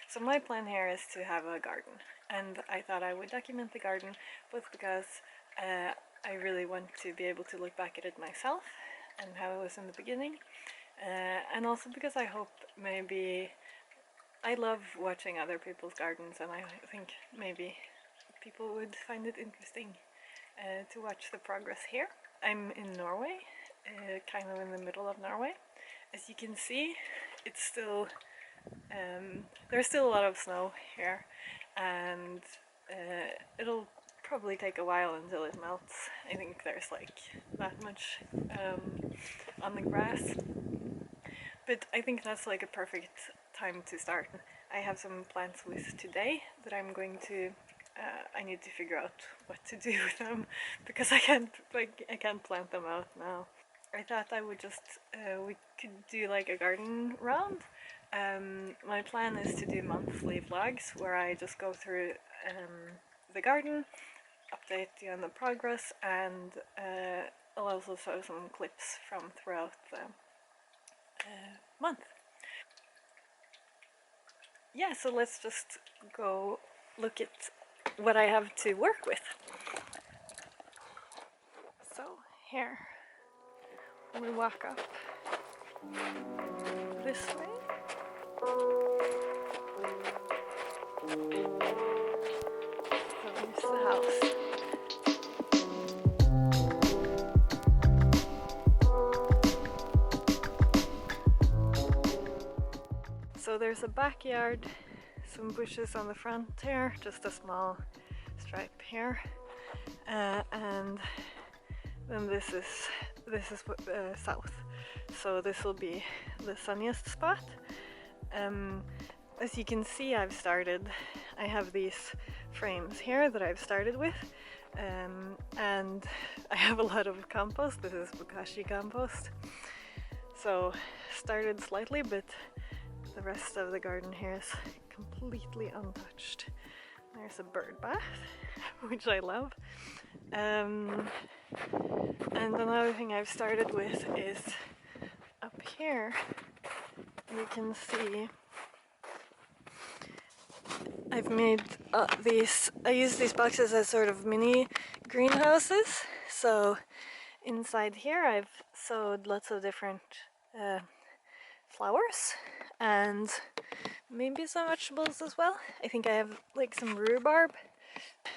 So my plan here is to have a garden, and I thought I would document the garden both because I really want to be able to look back at it myself and how it was in the beginning, and also because I hope maybe I love watching other people's gardens, and I think maybe people would find it interesting to watch the progress here. I'm in Norway, kind of in the middle of Norway. As you can see, it's still there's still a lot of snow here, and it'll probably take a while until it melts. I think there's like that much on the grass, but I think that's like a perfect time to start. I have some plants with today that I'm going to I need to figure out what to do with them because I can't plant them out now. I thought I would just we could do like a garden round. My plan is to do monthly vlogs where I just go through the garden, update you on the progress, and I'll also show some clips from throughout the month. Yeah, so let's just go look at what I have to work with. So here we walk up this way. So here's the house. So there's a backyard, some bushes on the front here, just a small stripe here, and then this is south. So this will be the sunniest spot. As you can see, I have these frames here that I've started with, and I have a lot of compost. This is bokashi compost. So started slightly, but the rest of the garden here is completely untouched. There's a bird bath, which I love. And another thing I've started with is up here. You can see I've made I use these boxes as sort of mini greenhouses. So inside here I've sowed lots of different flowers and maybe some vegetables as well. I think I have like some rhubarb.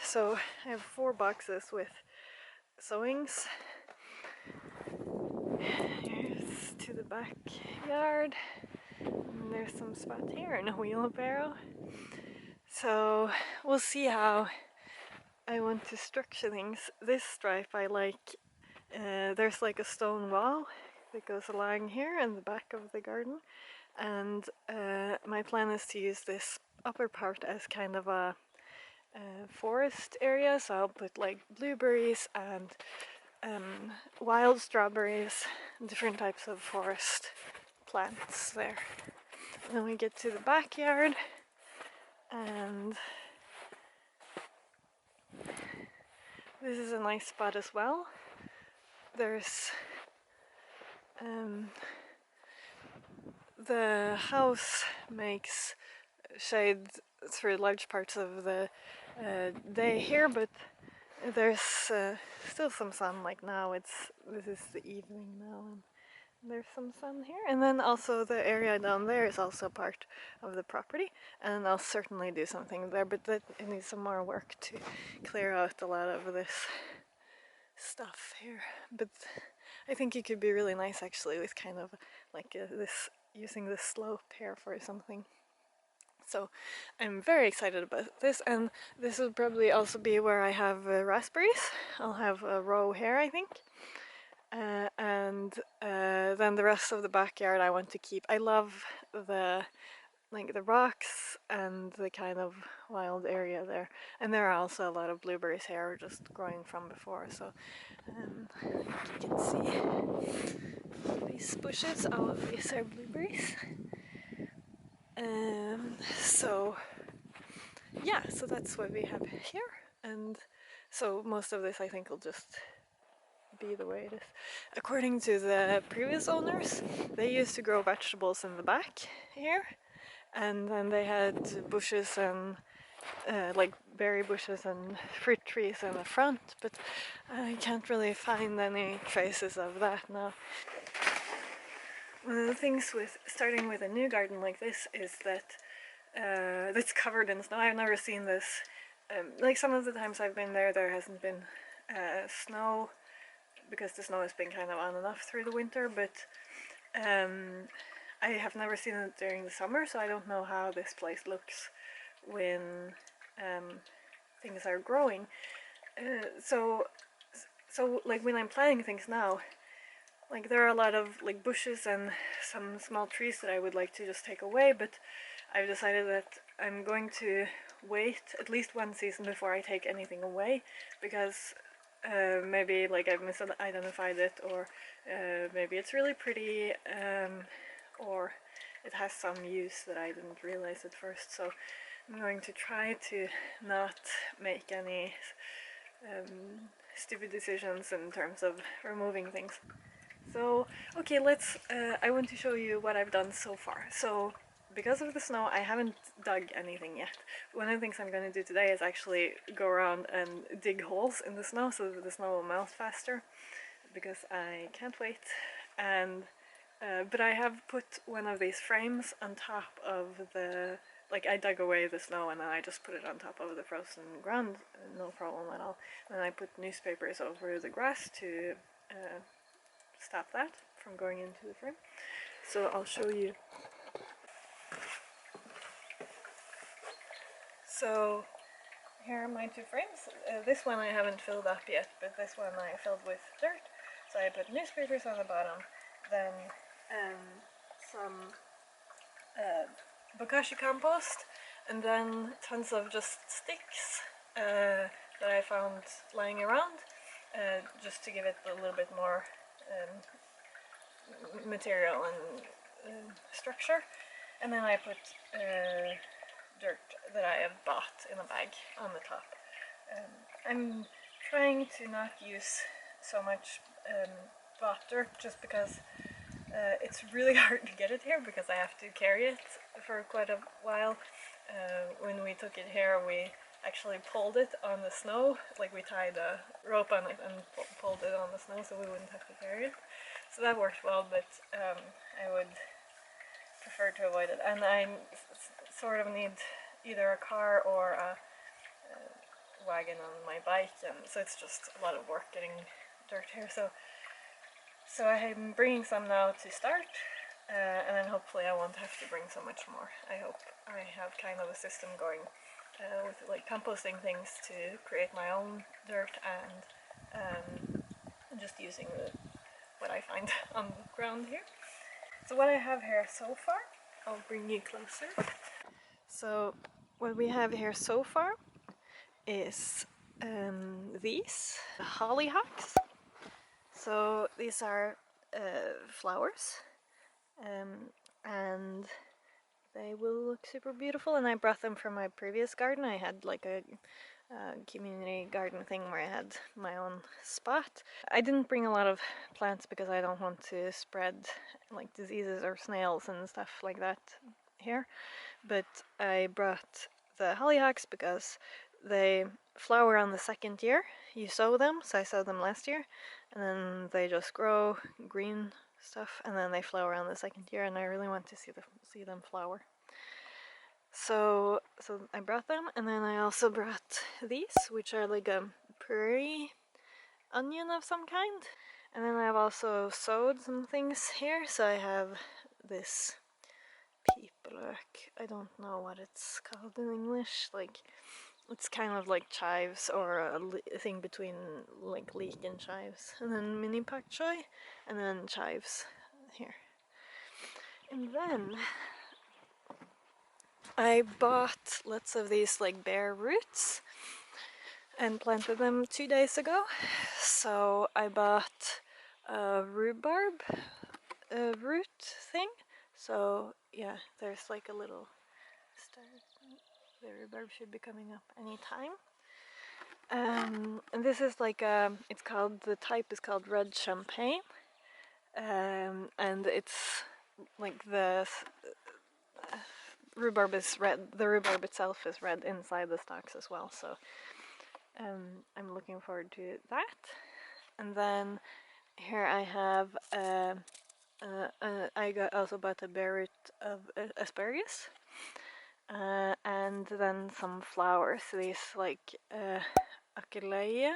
So I have 4 boxes with sowings. Here's to the backyard. And there's some spot here and a wheelbarrow. So we'll see how I want to structure things. This stripe I like. There's like a stone wall that goes along here in the back of the garden, and my plan is to use this upper part as kind of a forest area, so I'll put like blueberries and wild strawberries, different types of forest plants there. And then we get to the backyard, and this is a nice spot as well. There's the house makes shade through large parts of the day here, but there's still some sun. Like now this is the evening now, and there's some sun here. And then also the area down there is also part of the property, and I'll certainly do something there, but it needs some more work to clear out a lot of this stuff here. But I think it could be really nice actually with kind of like using this slope here for something. So I'm very excited about this, and this will probably also be where I have raspberries. I'll have a row here, I think. And then the rest of the backyard I want to keep. I love the rocks and the kind of wild area there. And there are also a lot of blueberries here just growing from before, so you can see these bushes, all of these are blueberries. So yeah, so that's what we have here, and so most of this I think will just be the way it is. According to the previous owners, they used to grow vegetables in the back here, and then they had bushes and like berry bushes and fruit trees in the front, but I can't really find any traces of that now. One of the things with starting with a new garden like this is that it's covered in snow. I've never seen this. Like some of the times I've been there, there hasn't been snow because the snow has been kind of on and off through the winter, but I have never seen it during the summer, so I don't know how this place looks when things are growing. So like when I'm planting things now, like there are a lot of like bushes and some small trees that I would like to just take away, but I've decided that I'm going to wait at least one season before I take anything away, because maybe like I've misidentified it, or maybe it's really pretty, or it has some use that I didn't realize at first. So I'm going to try to not make any stupid decisions in terms of removing things. So, okay, I want to show you what I've done so far. So, because of the snow, I haven't dug anything yet. One of the things I'm going to do today is actually go around and dig holes in the snow so that the snow will melt faster, because I can't wait. And but I have put one of these frames on top of the, like I dug away the snow and then I just put it on top of the frozen ground, no problem at all. And I put newspapers over the grass to stop that from going into the frame. So I'll show you. So here are my two frames. This one I haven't filled up yet, but this one I filled with dirt. So I put newspapers on the bottom, then some bokashi compost, and then tons of just sticks that I found lying around, just to give it a little bit more material and structure. And then I put dirt that I have bought in a bag on the top. I'm trying to not use so much bought dirt, just because it's really hard to get it here, because I have to carry it for quite a while. When we took it here, we actually pulled it on the snow, like we tied a rope on it and pulled it on the snow so we wouldn't have to carry it. So that worked well, but I would prefer to avoid it. And I sort of need either a car or a wagon on my bike, and so it's just a lot of work getting dirt here. So I'm bringing some now to start, and then hopefully I won't have to bring so much more. I hope I have kind of a system going with like composting things to create my own dirt, and just using what I find on the ground here. So what I have here so far, I'll bring you closer. So what we have here so far is these hollyhocks. So these are flowers, and they will look super beautiful, and I brought them from my previous garden. I had like a community garden thing where I had my own spot. I didn't bring a lot of plants because I don't want to spread like diseases or snails and stuff like that here, but I brought the hollyhocks because they flower on the second year you sow them. So I sowed them last year, and then they just grow green stuff, and then they flower on the second year, and I really want to see them flower. So I brought them, and then I also brought these, which are like a prairie onion of some kind. And then I've also sowed some things here. So I have this pipeløk. I don't know what it's called in English. Like, it's kind of like chives, or a thing between like leek and chives. And then mini pak choi, and then chives here. And then I bought lots of these like bare roots and planted them 2 days ago. So I bought a rhubarb root thing. So yeah, there's like a little star. The rhubarb should be coming up anytime. And this is like it's called, the type is called Red Champagne, and it's like the rhubarb is red. The rhubarb itself is red inside the stalks as well. So I'm looking forward to that. And then here I have also bought a bare root of asparagus, and then some flowers. These like Aquilegia.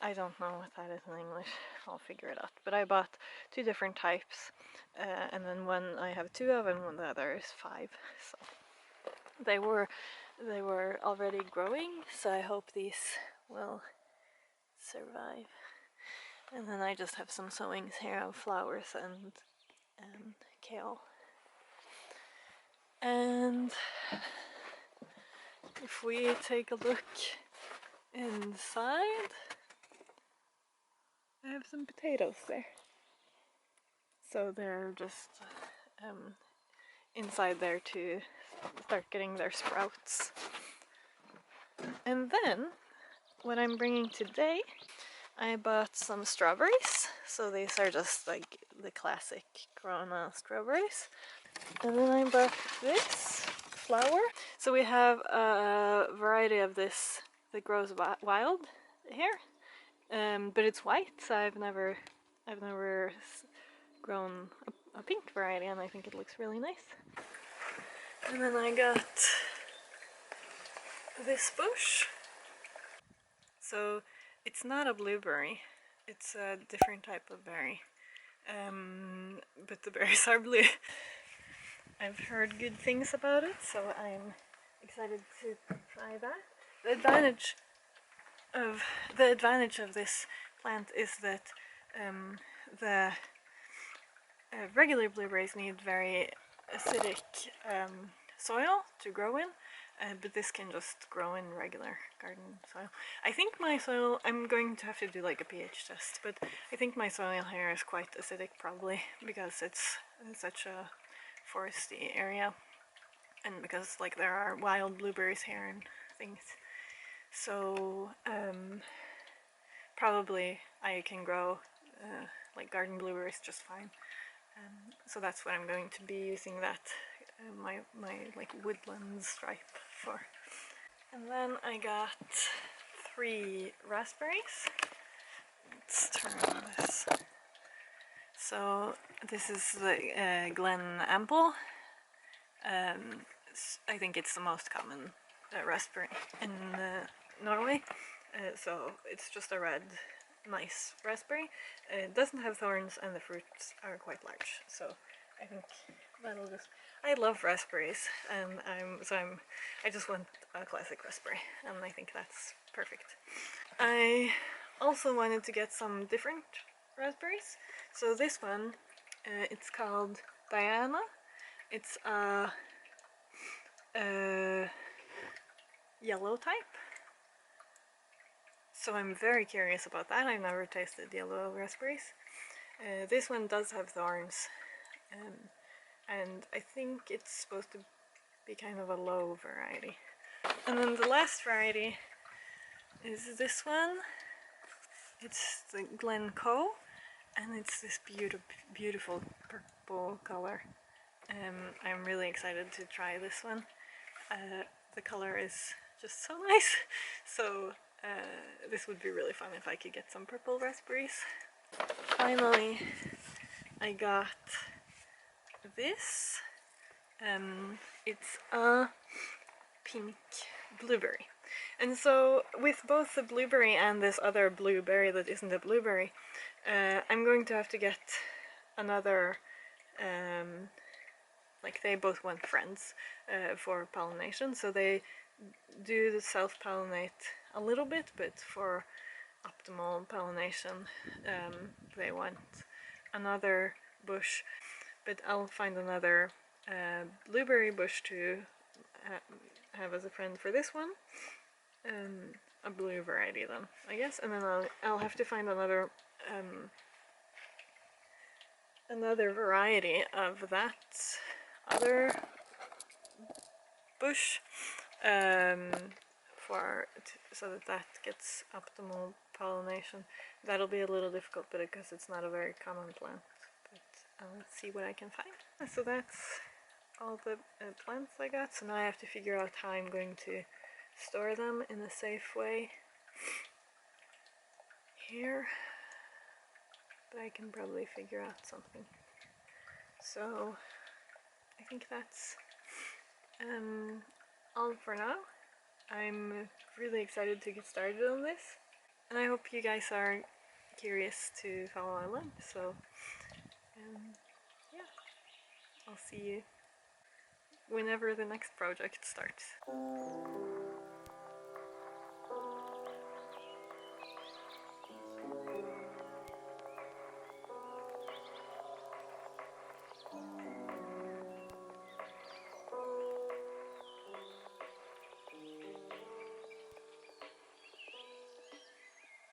I don't know what that is in English. I'll figure it out. But I bought 2 different types, and then one I have 2 of, and the other is 5. So they were already growing. So I hope these will survive. And then I just have some sowings here of flowers and kale. And if we take a look inside, I have some potatoes there. So they're just inside there to start getting their sprouts. And then, what I'm bringing today, I bought some strawberries. So these are just like the classic Korona strawberries. And then I bought this flower. So we have a variety of this that grows wild here, but it's white. So I've never grown a pink variety, and I think it looks really nice. And then I got this bush. So it's not a blueberry, it's a different type of berry, but the berries are blue. I've heard good things about it, so I'm excited to try that. The advantage of this plant is that the regular blueberries need very acidic soil to grow in, but this can just grow in regular garden soil. I think my soil, I'm going to have to do like a pH test, but I think my soil here is quite acidic, probably because it's such a foresty area, and because like there are wild blueberries here and things. So probably I can grow like garden blueberries just fine. So that's what I'm going to be using that my like woodland stripe for. And then I got 3 raspberries. Let's turn on this. So this is the Glen Ample. I think it's the most common raspberry in Norway. So it's just a red, nice raspberry. It doesn't have thorns, and the fruits are quite large. So I think that'll just. I love raspberries, and I just want a classic raspberry, and I think that's perfect. I also wanted to get some different raspberries. So this one, it's called Diana. It's a yellow type. So I'm very curious about that. I've never tasted yellow raspberries. This one does have thorns, and I think it's supposed to be kind of a low variety. And then the last variety is this one. It's the Glencoe, and it's this beautiful purple color. I'm really excited to try this one. The color is just so nice, so this would be really fun if I could get some purple raspberries. Finally, I got this. It's a pink blueberry. And so with both the blueberry and this other blueberry that isn't a blueberry, I'm going to have to get another, like they both want friends for pollination, so they do the self-pollinate a little bit, but for optimal pollination they want another bush. But I'll find another blueberry bush to have as a friend for this one. A blue variety then, I guess, and then I'll have to find another variety of that other bush so that gets optimal pollination. That'll be a little difficult, but because it's not a very common plant, but I'll see what I can find. So that's all the plants I got. So now I have to figure out how I'm going to store them in a safe way here, but I can probably figure out something. So I think that's all for now. I'm really excited to get started on this, and I hope you guys are curious to follow along. So yeah, I'll see you whenever the next project starts.